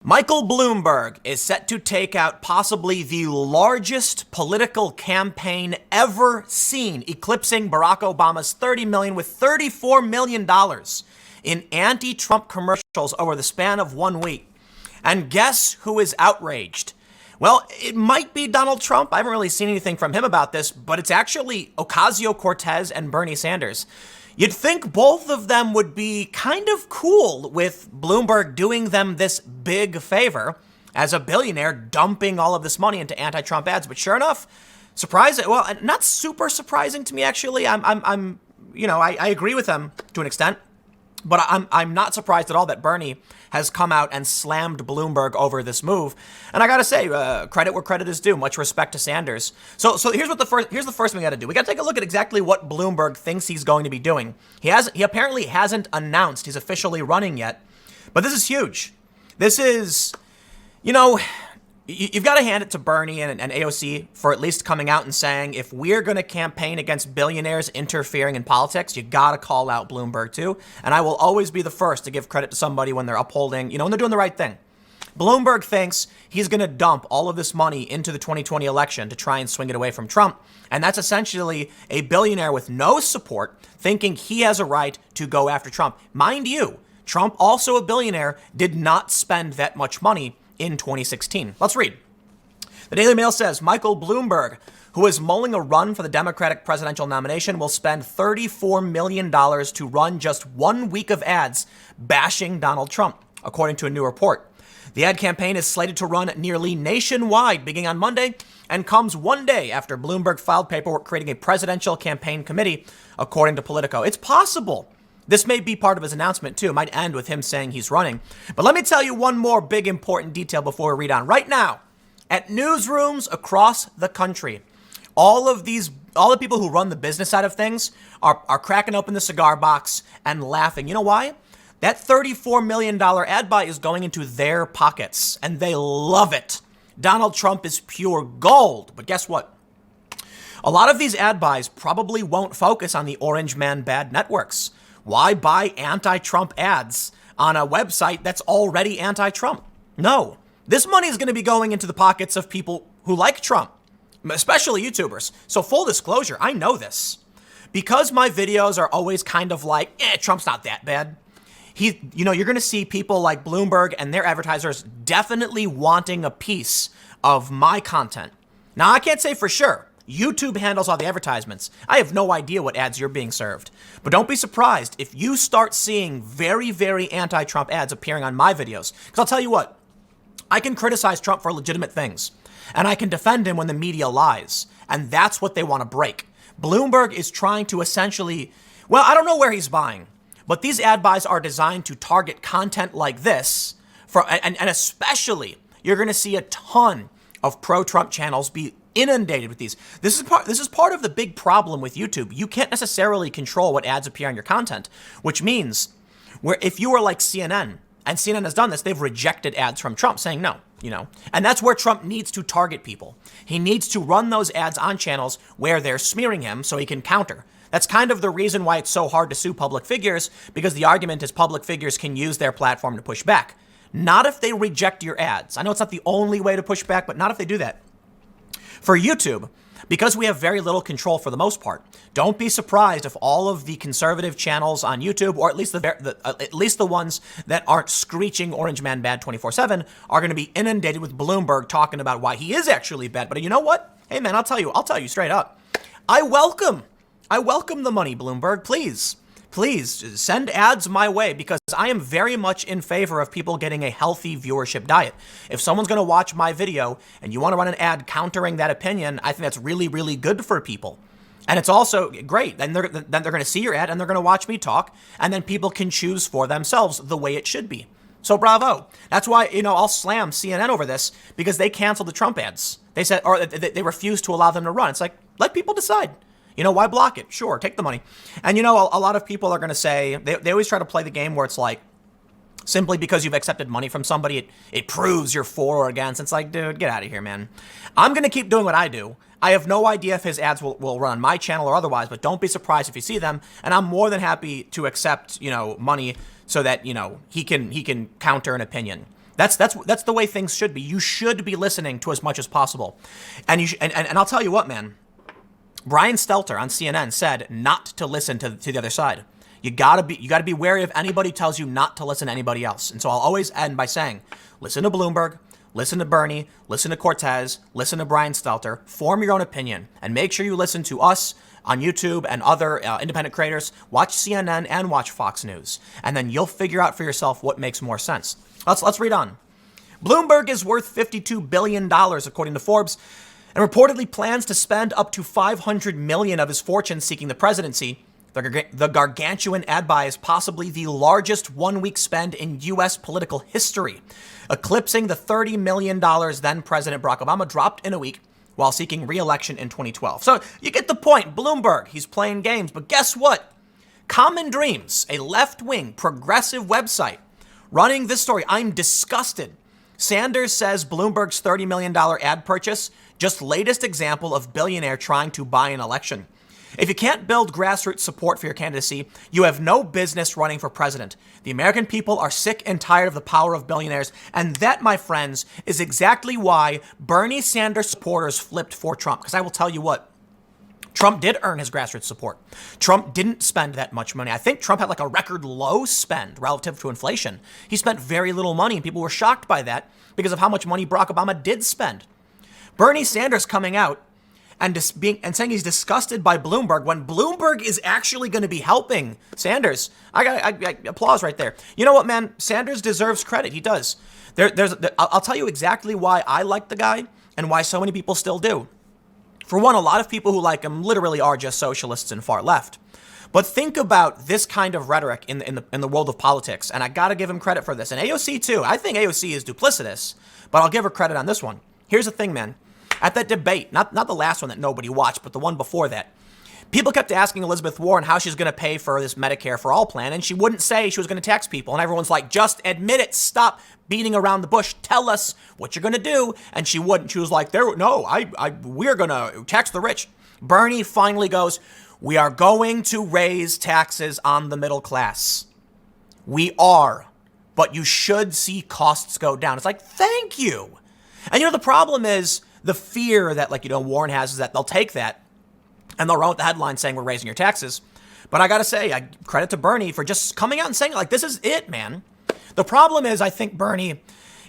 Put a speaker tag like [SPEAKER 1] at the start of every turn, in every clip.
[SPEAKER 1] Michael Bloomberg is set to take out possibly the largest political campaign ever seen, eclipsing Barack Obama's $30 million with $34 million in anti-Trump commercials over the span of 1 week. And guess who is outraged? Well, it might be Donald Trump. I haven't really seen anything from him about this, but it's actually Ocasio-Cortez and Bernie Sanders. You'd think both of them would be kind of cool with Bloomberg doing them this big favor as a billionaire dumping all of this money into anti-Trump ads. But sure enough, surprising. Well, not super surprising to me, actually. I agree with them to an extent. But I'm not surprised at all that Bernie has come out and slammed Bloomberg over this move. And I got to say, credit where credit is due. Much respect to Sanders. So here's the first thing we got to do. We got to take a look at exactly what Bloomberg thinks he's going to be doing. He apparently hasn't announced he's officially running yet. But this is huge. This is, you've got to hand it to Bernie and AOC for at least coming out and saying, if we're going to campaign against billionaires interfering in politics, you got to call out Bloomberg too. And I will always be the first to give credit to somebody when they're upholding, when they're doing the right thing. Bloomberg thinks he's going to dump all of this money into the 2020 election to try and swing it away from Trump. And that's essentially a billionaire with no support thinking he has a right to go after Trump. Mind you, Trump, also a billionaire, did not spend that much money in 2016. Let's read. The Daily Mail says Michael Bloomberg, who is mulling a run for the Democratic presidential nomination, will spend $34 million to run just 1 week of ads bashing Donald Trump, according to a new report. The ad campaign is slated to run nearly nationwide beginning on Monday and comes 1 day after Bloomberg filed paperwork creating a presidential campaign committee, according to Politico. It's possible this may be part of his announcement, too. It might end with him saying he's running. But let me tell you one more big important detail before we read on. Right now, at newsrooms across the country, all the people who run the business side of things are cracking open the cigar box and laughing. You know why? That $34 million ad buy is going into their pockets, and they love it. Donald Trump is pure gold. But guess what? A lot of these ad buys probably won't focus on the Orange Man bad networks. Why buy anti-Trump ads on a website that's already anti-Trump? No, this money is going to be going into the pockets of people who like Trump, especially YouTubers. So full disclosure, I know this. Because my videos are always kind of like, Trump's not that bad. You're going to see people like Bloomberg and their advertisers definitely wanting a piece of my content. Now, I can't say for sure. YouTube handles all the advertisements. I have no idea what ads you're being served. But don't be surprised if you start seeing very, very anti-Trump ads appearing on my videos. Because I'll tell you what, I can criticize Trump for legitimate things. And I can defend him when the media lies. And that's what they want to break. Bloomberg is trying to essentially, well, I don't know where he's buying. But these ad buys are designed to target content like this. And especially, you're going to see a ton of pro-Trump channels be inundated with these. This is part of the big problem with YouTube. You can't necessarily control what ads appear on your content, which means if you were like CNN, and CNN has done this, they've rejected ads from Trump saying no, and that's where Trump needs to target people. He needs to run those ads on channels where they're smearing him so he can counter. That's kind of the reason why it's so hard to sue public figures, because the argument is public figures can use their platform to push back. Not if they reject your ads. I know it's not the only way to push back, but not if they do that. For YouTube, because we have very little control for the most part, don't be surprised if all of the conservative channels on YouTube, or at least the ones that aren't screeching Orange Man bad 24/7, are going to be inundated with Bloomberg talking about why he is actually bad. But you know what? Hey man, I'll tell you straight up. I welcome the money, Bloomberg. Please send ads my way, because I am very much in favor of people getting a healthy viewership diet. If someone's going to watch my video and you want to run an ad countering that opinion, I think that's really, really good for people. And it's also great. Then they're going to see your ad and they're going to watch me talk, and then people can choose for themselves the way it should be. So bravo. That's why, I'll slam CNN over this, because they canceled the Trump ads. They said, or they refused to allow them to run. It's like, let people decide. Why block it? Sure, take the money. And a lot of people are going to say, they always try to play the game where it's like, simply because you've accepted money from somebody, it proves you're for or against. It's like, dude, get out of here, man. I'm going to keep doing what I do. I have no idea if his ads will run on my channel or otherwise, but don't be surprised if you see them. And I'm more than happy to accept, money so that, he can counter an opinion. That's the way things should be. You should be listening to as much as possible. And and I'll tell you what, man. Brian Stelter on CNN said not to listen to the other side. You gotta be wary of anybody who tells you not to listen to anybody else. And so I'll always end by saying, listen to Bloomberg, listen to Bernie, listen to Cortez, listen to Brian Stelter, form your own opinion, and make sure you listen to us on YouTube and other independent creators. Watch CNN and watch Fox News, and then you'll figure out for yourself what makes more sense. Let's read on. Bloomberg is worth $52 billion, according to Forbes, and reportedly plans to spend up to $500 million of his fortune seeking the presidency. The gargantuan ad buy is possibly the largest one-week spend in U.S. political history, eclipsing the $30 million then President Barack Obama dropped in a week while seeking re-election in 2012. So you get the point. Bloomberg, he's playing games. But guess what? Common Dreams, a left-wing progressive website, running this story. I'm disgusted. Sanders says Bloomberg's $30 million ad purchase, just latest example of billionaire trying to buy an election. If you can't build grassroots support for your candidacy, you have no business running for president. The American people are sick and tired of the power of billionaires. And that, my friends, is exactly why Bernie Sanders supporters flipped for Trump. Because I will tell you what, Trump did earn his grassroots support. Trump didn't spend that much money. I think Trump had like a record low spend relative to inflation. He spent very little money, and people were shocked by that because of how much money Barack Obama did spend. Bernie Sanders coming out and saying he's disgusted by Bloomberg when Bloomberg is actually going to be helping Sanders. I applause right there. You know what, man? Sanders deserves credit. He does. I'll tell you exactly why I like the guy and why so many people still do. For one, a lot of people who like him literally are just socialists and far left. But think about this kind of rhetoric in the world of politics, and I got to give him credit for this. And AOC too. I think AOC is duplicitous, but I'll give her credit on this one. Here's the thing, man. At that debate, not the last one that nobody watched, but the one before that, people kept asking Elizabeth Warren how she's going to pay for this Medicare for All plan, and she wouldn't say she was going to tax people. And everyone's like, just admit it. Stop beating around the bush. Tell us what you're going to do. And she wouldn't. She was like, we're going to tax the rich. Bernie finally goes, we are going to raise taxes on the middle class. We are, but you should see costs go down. It's like, thank you. And the problem is, the fear that, Warren has is that they'll take that and they'll run with the headline saying we're raising your taxes. But I got to say, credit to Bernie for just coming out and saying, this is it, man. The problem is, I think Bernie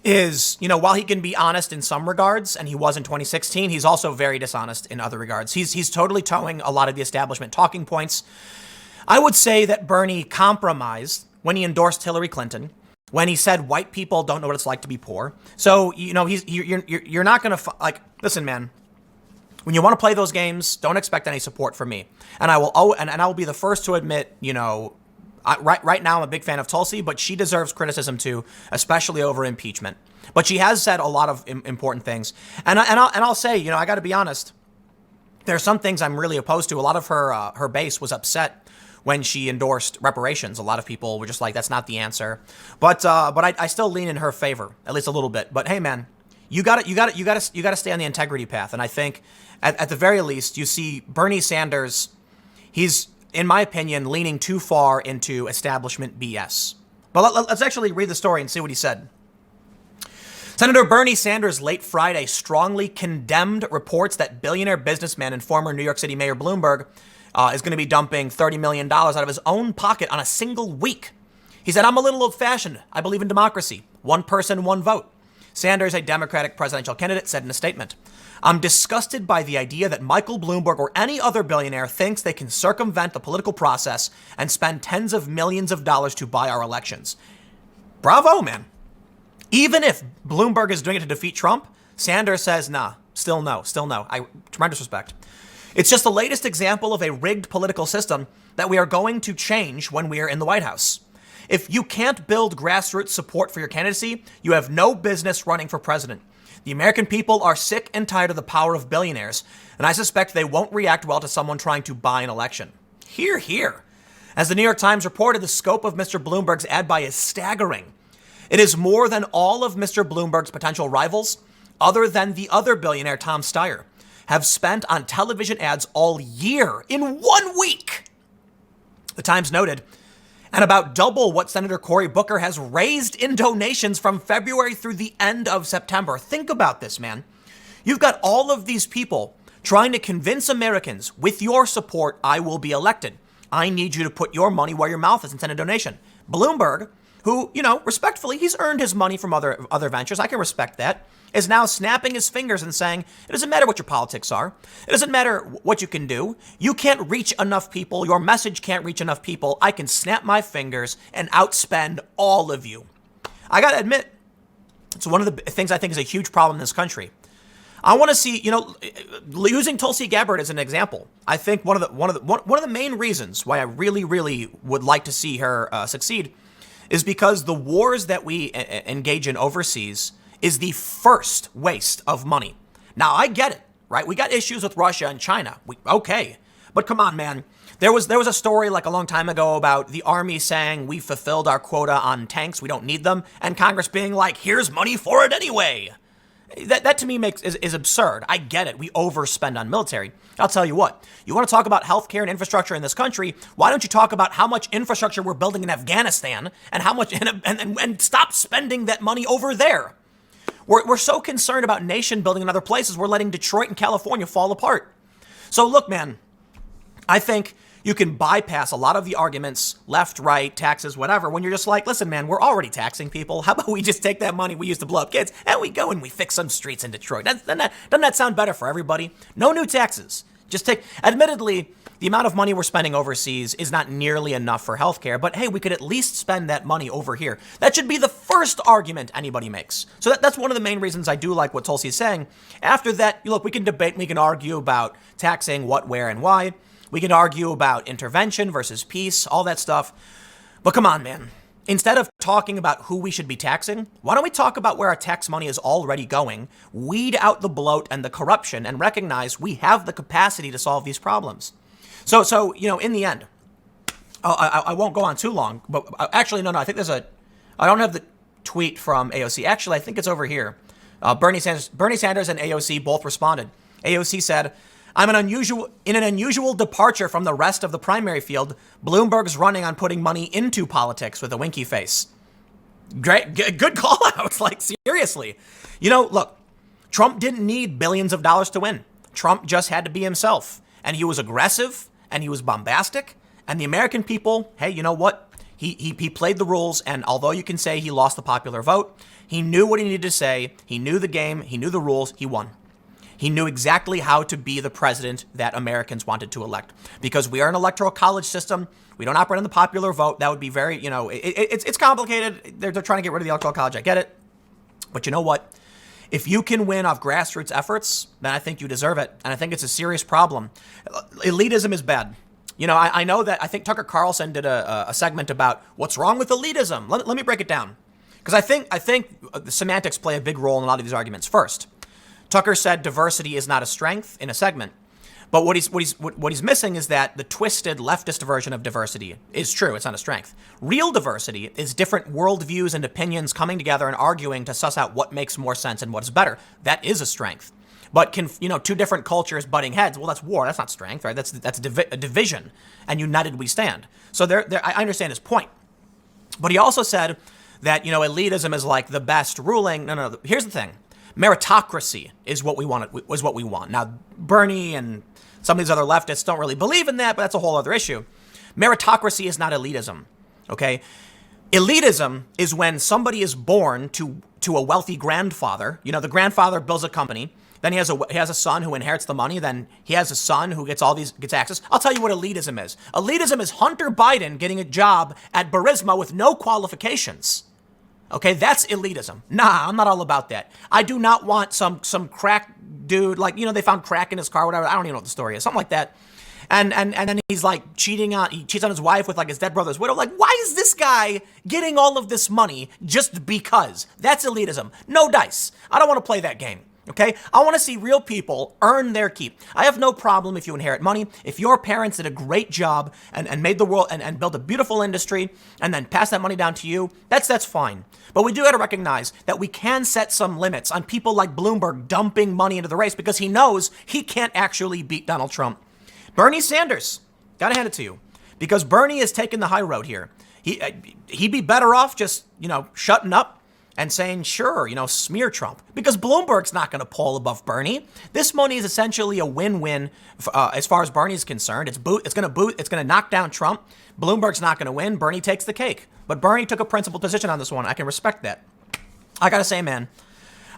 [SPEAKER 1] is, while he can be honest in some regards, and he was in 2016, he's also very dishonest in other regards. He's totally towing a lot of the establishment talking points. I would say that Bernie compromised when he endorsed Hillary Clinton, when he said white people don't know what it's like to be poor. So, you're not going to, listen, man, when you want to play those games, don't expect any support from me. And I will be the first to admit, right now I'm a big fan of Tulsi, but she deserves criticism too, especially over impeachment. But she has said a lot of important things. And I'll say, I got to be honest, there are some things I'm really opposed to. A lot of her base was upset when she endorsed reparations. A lot of people were just like, that's not the answer. But I still lean in her favor, at least a little bit. But hey, man, you got to stay on the integrity path. And I think at the very least, you see Bernie Sanders, he's, in my opinion, leaning too far into establishment BS. But let's actually read the story and see what he said. Senator Bernie Sanders late Friday strongly condemned reports that billionaire businessman and former New York City Mayor Bloomberg is going to be dumping $30 million out of his own pocket on a single week. He said, I'm a little old-fashioned. I believe in democracy. One person, one vote. Sanders, a Democratic presidential candidate, said in a statement, I'm disgusted by the idea that Michael Bloomberg or any other billionaire thinks they can circumvent the political process and spend tens of millions of dollars to buy our elections. Bravo, man. Even if Bloomberg is doing it to defeat Trump, Sanders says, nah, still no. Tremendous respect. It's just the latest example of a rigged political system that we are going to change when we are in the White House. If you can't build grassroots support for your candidacy, you have no business running for president. The American people are sick and tired of the power of billionaires, and I suspect they won't react well to someone trying to buy an election. Hear, hear. As the New York Times reported, the scope of Mr. Bloomberg's ad buy is staggering. It is more than all of Mr. Bloomberg's potential rivals, other than the other billionaire Tom Steyer, have spent on television ads all year in 1 week. The Times noted, and about double what Senator Cory Booker has raised in donations from February through the end of September. Think about this, man. You've got all of these people trying to convince Americans, with your support, I will be elected. I need you to put your money where your mouth is and send a donation. Bloomberg, who, respectfully, he's earned his money from other ventures. I can respect that. Is now snapping his fingers and saying, it doesn't matter what your politics are. It doesn't matter what you can do. You can't reach enough people. Your message can't reach enough people. I can snap my fingers and outspend all of you. I got to admit, it's one of the things I think is a huge problem in this country. I want to see, using Tulsi Gabbard as an example. I think one of the main reasons why I really, really would like to see her succeed is because the wars that we engage in overseas is the first waste of money. Now, I get it, right? We got issues with Russia and China. Okay. But come on, man. There was a story like a long time ago about the army saying we fulfilled our quota on tanks. We don't need them. And Congress being like, here's money for it anyway. That to me is absurd. I get it. We overspend on military. I'll tell you what. You want to talk about healthcare and infrastructure in this country? Why don't you talk about how much infrastructure we're building in Afghanistan and how much and stop spending that money over there? We're so concerned about nation building in other places, we're letting Detroit and California fall apart. So look, man, I think you can bypass a lot of the arguments, left, right, taxes, whatever, when you're just like, listen, man, we're already taxing people. How about we just take that money we used to blow up kids and we go and we fix some streets in Detroit? Doesn't that sound better for everybody? No new taxes. Admittedly, the amount of money we're spending overseas is not nearly enough for healthcare, but hey, we could at least spend that money over here. That should be the first argument anybody makes. So that's one of the main reasons I do like what Tulsi is saying. After that, look, we can debate, we can argue about taxing what, where, and why. We can argue about intervention versus peace, all that stuff. But come on, man. Instead of talking about who we should be taxing, why don't we talk about where our tax money is already going, weed out the bloat and the corruption, and recognize we have the capacity to solve these problems? So in the end, I won't go on too long, but actually, no, I think I don't have the tweet from AOC. Actually, I think it's over here. Bernie Sanders and AOC both responded. AOC said, in an unusual departure from the rest of the primary field, Bloomberg's running on putting money into politics with a winky face. Great, good call outs. Like, seriously. Look, Trump didn't need billions of dollars to win. Trump just had to be himself. And he was aggressive and he was bombastic. And the American people, hey, you know what? He played the rules. And although you can say he lost the popular vote, he knew what he needed to say. He knew the game. He knew the rules. He won. He knew exactly how to be the president that Americans wanted to elect. Because we are an electoral college system. We don't operate on the popular vote. That would be very, it's complicated. They're trying to get rid of the electoral college. I get it. But you know what? If you can win off grassroots efforts, then I think you deserve it. And I think it's a serious problem. Elitism is bad. I know that I think Tucker Carlson did a segment about what's wrong with elitism. Let me break it down. Because I think the semantics play a big role in a lot of these arguments. First, Tucker said diversity is not a strength in a segment. But what he's missing is that the twisted leftist version of diversity is true. It's not a strength. Real diversity is different worldviews and opinions coming together and arguing to suss out what makes more sense and what's better. That is a strength. But two different cultures butting heads, well, that's war. That's not strength, right? That's a division. And united we stand. So I understand his point. But he also said that elitism is like the best ruling. No. Here's the thing. Meritocracy is what we want. Now, Bernie and some of these other leftists don't really believe in that, but that's a whole other issue. Meritocracy is not elitism, okay? Elitism is when somebody is born to a wealthy grandfather. The grandfather builds a company. Then he has a son who inherits the money. Then he has a son who gets access. I'll tell you what elitism is. Elitism is Hunter Biden getting a job at Burisma with no qualifications. Okay, that's elitism. Nah, I'm not all about that. I do not want some crack dude, like, they found crack in his car, whatever. I don't even know what the story is. Something like that. And then he's like he cheats on his wife with like his dead brother's widow. Like, why is this guy getting all of this money just because? That's elitism. No dice. I don't want to play that game. Okay, I want to see real people earn their keep. I have no problem if you inherit money. If your parents did a great job and made the world and built a beautiful industry and then pass that money down to you, that's fine. But we do got to recognize that we can set some limits on people like Bloomberg dumping money into the race because he knows he can't actually beat Donald Trump. Bernie Sanders, got to hand it to you, because Bernie is taking the high road here. He'd be better off just, shutting up and saying, sure, smear Trump, because Bloomberg's not going to poll above Bernie. This money is essentially a win-win as far as Bernie is concerned. It's going to knock down Trump. Bloomberg's not going to win. Bernie takes the cake. But Bernie took a principled position on this one. I can respect that. I got to say, man,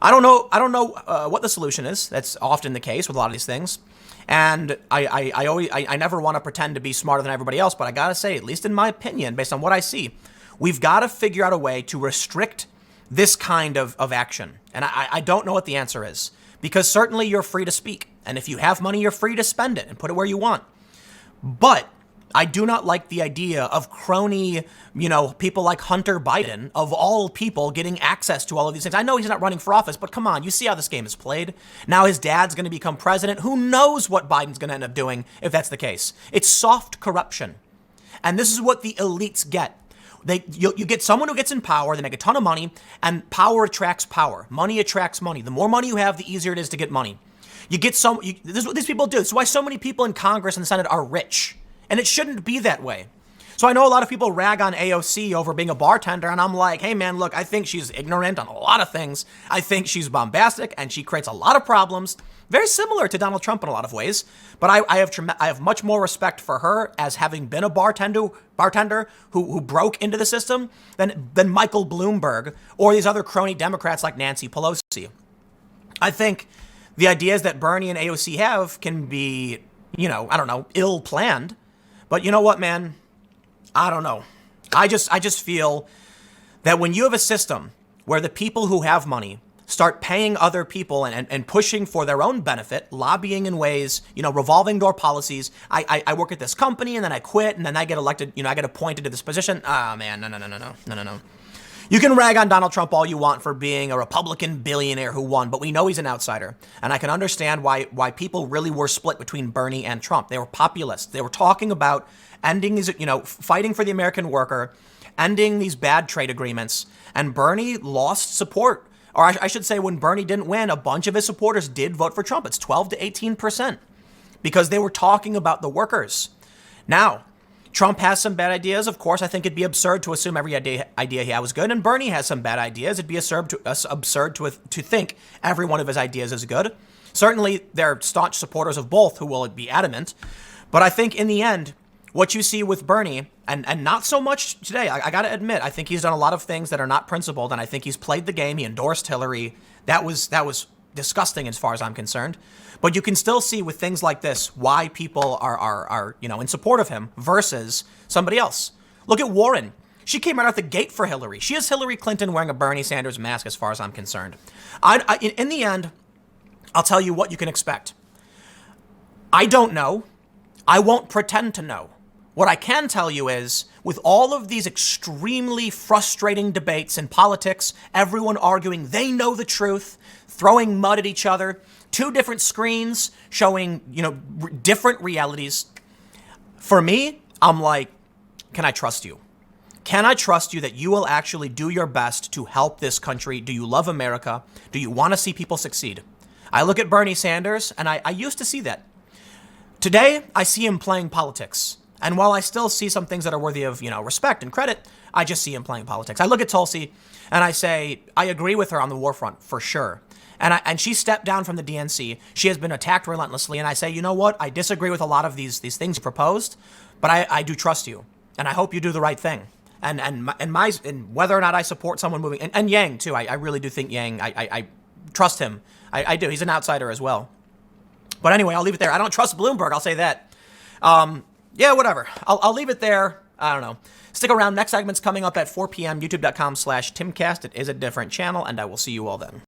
[SPEAKER 1] I don't know what the solution is. That's often the case with a lot of these things. And I never want to pretend to be smarter than everybody else, but I got to say, at least in my opinion, based on what I see, we've got to figure out a way to restrict this kind of action. And I don't know what the answer is, because certainly you're free to speak. And if you have money, you're free to spend it and put it where you want. But I do not like the idea of crony, people like Hunter Biden, of all people, getting access to all of these things. I know he's not running for office, but come on, you see how this game is played. Now his dad's going to become president. Who knows what Biden's going to end up doing if that's the case? It's soft corruption. And this is what the elites get. You get someone who gets in power, they make a ton of money, and power attracts power. Money attracts money. The more money you have, the easier it is to get money. This is what these people do. It's why so many people in Congress and the Senate are rich. And it shouldn't be that way. So I know a lot of people rag on AOC over being a bartender, and I'm like, hey man, look, I think she's ignorant on a lot of things. I think she's bombastic, and she creates a lot of problems, very similar to Donald Trump in a lot of ways. But I have much more respect for her as having been a bartender who broke into the system than Michael Bloomberg or these other crony Democrats like Nancy Pelosi. I think the ideas that Bernie and AOC have can be, ill-planned. But you know what, man? I don't know. I just feel that when you have a system where the people who have money start paying other people and pushing for their own benefit, lobbying in ways, revolving door policies. I work at this company and then I quit and then I get elected, I get appointed to this position. Ah, man, no. You can rag on Donald Trump all you want for being a Republican billionaire who won, but we know he's an outsider. And I can understand why people really were split between Bernie and Trump. They were populists. They were talking about ending these, fighting for the American worker, ending these bad trade agreements. And Bernie lost support. Or I should say, when Bernie didn't win, a bunch of his supporters did vote for Trump. It's 12 to 18% because they were talking about the workers. Now, Trump has some bad ideas. Of course, I think it'd be absurd to assume every idea he had was good. And Bernie has some bad ideas. It'd be absurd to think every one of his ideas is good. Certainly, there are staunch supporters of both who will be adamant. But I think in the end, what you see with Bernie, and not so much today, I got to admit, I think he's done a lot of things that are not principled, and I think he's played the game. He endorsed Hillary. That was disgusting as far as I'm concerned. But you can still see with things like this why people are in support of him versus somebody else. Look at Warren. She came right out the gate for Hillary. She is Hillary Clinton wearing a Bernie Sanders mask as far as I'm concerned. In the end, I'll tell you what you can expect. I don't know. I won't pretend to know. What I can tell you is, with all of these extremely frustrating debates in politics, everyone arguing they know the truth, throwing mud at each other, two different screens showing, different realities. For me, I'm like, can I trust you? Can I trust you that you will actually do your best to help this country? Do you love America? Do you want to see people succeed? I look at Bernie Sanders, and I used to see that. Today, I see him playing politics. And while I still see some things that are worthy of, respect and credit, I just see him playing politics. I look at Tulsi and I say, I agree with her on the war front for sure. And she stepped down from the DNC. She has been attacked relentlessly. And I say, you know what? I disagree with a lot of these things you proposed, but I do trust you. And I hope you do the right thing. And whether or not I support someone moving, and Yang too. I really do think Yang, I trust him. I do. He's an outsider as well. But anyway, I'll leave it there. I don't trust Bloomberg. I'll say that. Yeah, whatever. I'll leave it there. I don't know. Stick around. Next segment's coming up at 4 p.m. YouTube.com/Timcast. It is a different channel, and I will see you all then.